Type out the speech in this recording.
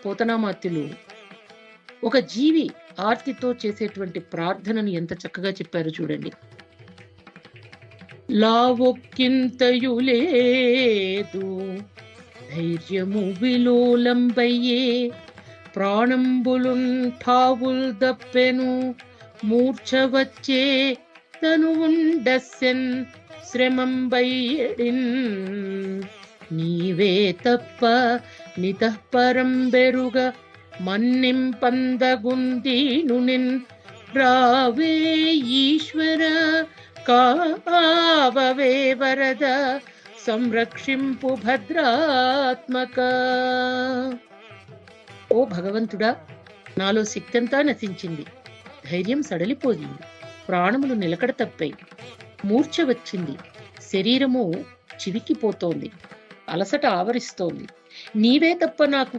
పోతనామాత్యులు ఒక జీవి ఆర్తితో చేసేటువంటి ప్రార్థనను ఎంత చక్కగా చెప్పారో చూడండి. లావొక్కింతయు లేదు ధైర్యము విలోలంబయ్యే ప్రాణంబులున్ ఠావుల్ దప్పెను మూర్ఛ వచ్చే తనువుండస్సెన్ శ్రమంబయ్యడిన్ నీవే తప్ప నితఃపరం బెరుగ మన్నింపందగుందీనునిన్ రావే ఈశ్వర కావవే వరద సంరక్షింపు భద్రాత్మక. ఓ భగవంతుడా, నాలో శక్తంతా నశించింది, ధైర్యం సడలిపోయింది, ప్రాణములు నిలకడ తప్పాయి, మూర్ఛ వచ్చింది, శరీరము చివికిపోతోంది, అలసట ఆవరిస్తోంది. నీవే తప్ప నాకు